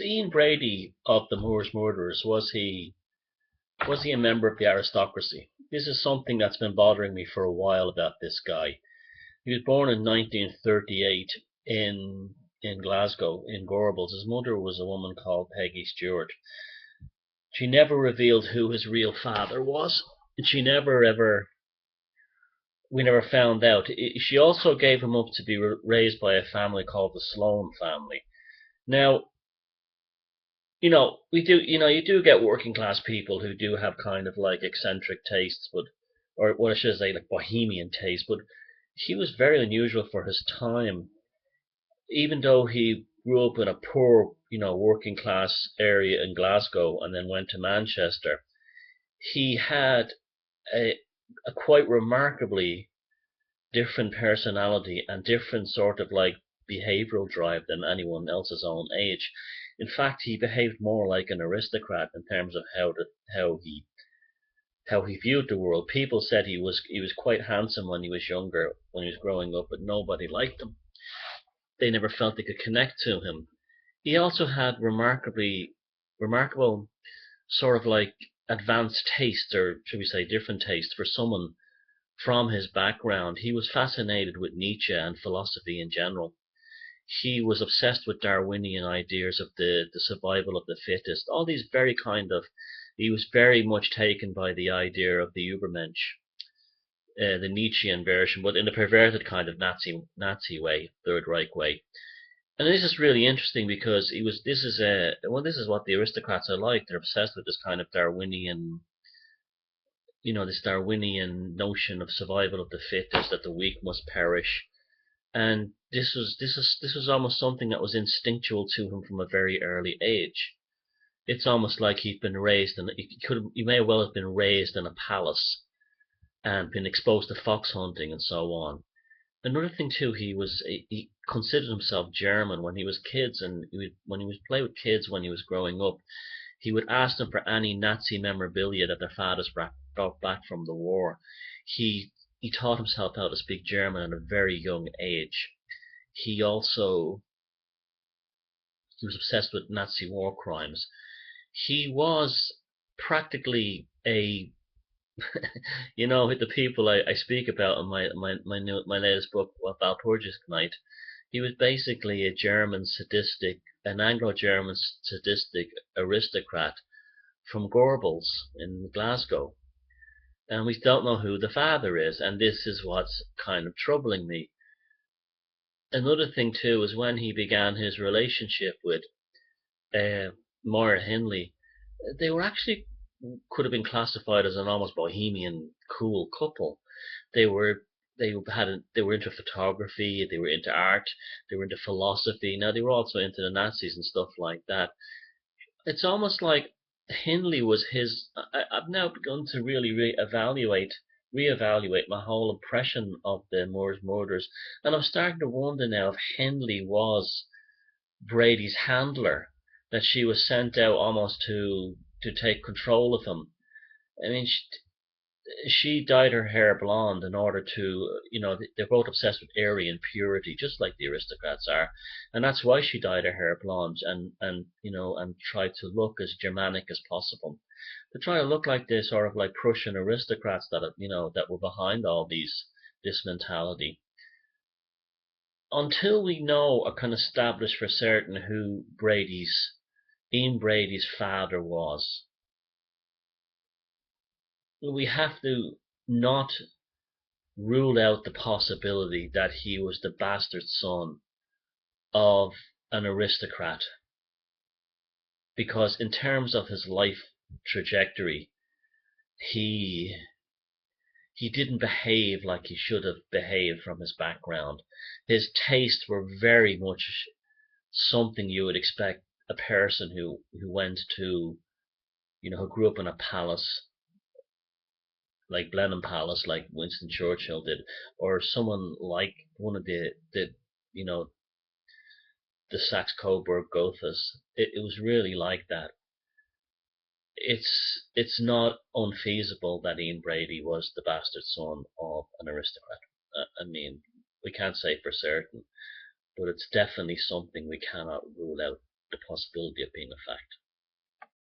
Ian Brady of the Moors Murderers, was he a member of the aristocracy? This is something that's been bothering me for a while about this guy. He was born in 1938 in Glasgow, in Gorbals. His mother was a woman called Peggy Stewart. She never revealed who his real father was. She never ever We never found out. She also gave him up to be raised by a family called the Sloan family. Now, you do get working class people who do have kind of like eccentric tastes, or what I should say, like bohemian taste. But he was very unusual for his time. Even though he grew up in a poor, working class area in Glasgow and then went to Manchester, he had a, a quite remarkably different personality and different sort of like behavioral drive than anyone else's own age. In fact, he behaved more like an aristocrat in terms of how he viewed the world. People said he was quite handsome when he was younger, when he was growing up, but nobody liked him. They never felt they could connect to him. He also had remarkable sort of like advanced taste, or should we say different taste, for someone from his background. He was fascinated with Nietzsche and philosophy in general. He was obsessed with Darwinian ideas of the survival of the fittest. All these very kind of, he was very much taken by the idea of the Übermensch, the Nietzschean version, but in a perverted kind of Nazi way, Third Reich way. And this is really interesting because he was. This is what the aristocrats are like. They're obsessed with this kind of Darwinian, this Darwinian notion of survival of the fittest, that the weak must perish. And this was almost something that was instinctual to him from a very early age. It's almost like he'd been raised in he may well have been raised in a palace and been exposed to fox hunting and so on. Another thing too, he considered himself German when he was kids, and when he was play with kids when he was growing up, he would ask them for any Nazi memorabilia that their fathers brought back from the war. He he taught himself how to speak German at a very young age. He also he was obsessed with Nazi war crimes. He was practically a the people I speak about in my latest book, Valpurgis Night. He was basically an Anglo-German sadistic aristocrat from Gorbals in Glasgow, and we don't know who the father is, and this is what's kind of troubling me. Another thing too is when he began his relationship with uh, Moira Hindley, they were actually could have been classified as an almost bohemian, cool couple. They were they were into photography, they were into art, they were into philosophy. Now they were also into the Nazis and stuff like that. It's almost like Hindley was his. I've now begun to really reevaluate my whole impression of the Moors murders, and I'm starting to wonder now if Hindley was Brady's handler, that she was sent out almost to take control of him. I mean, she dyed her hair blonde in order to, they're both obsessed with Aryan purity, just like the aristocrats are, and that's why she dyed her hair blonde and tried to look as Germanic as possible, to try to look like the sort of like Prussian aristocrats that were behind all this mentality. Until we know or can establish for certain who Ian Brady's father was, we have to not rule out the possibility that he was the bastard son of an aristocrat, because in terms of his life trajectory, he he didn't behave like he should have behaved from his background. His tastes were very much something you would expect a person who went to, who grew up in a palace like Blenheim Palace, like Winston Churchill did, or someone like one of you know, the Saxe Coburg Gothas. It was really like that. It's not unfeasible that Ian Brady was the bastard son of an aristocrat. I mean, we can't say for certain, but it's definitely something we cannot rule out the possibility of being a fact.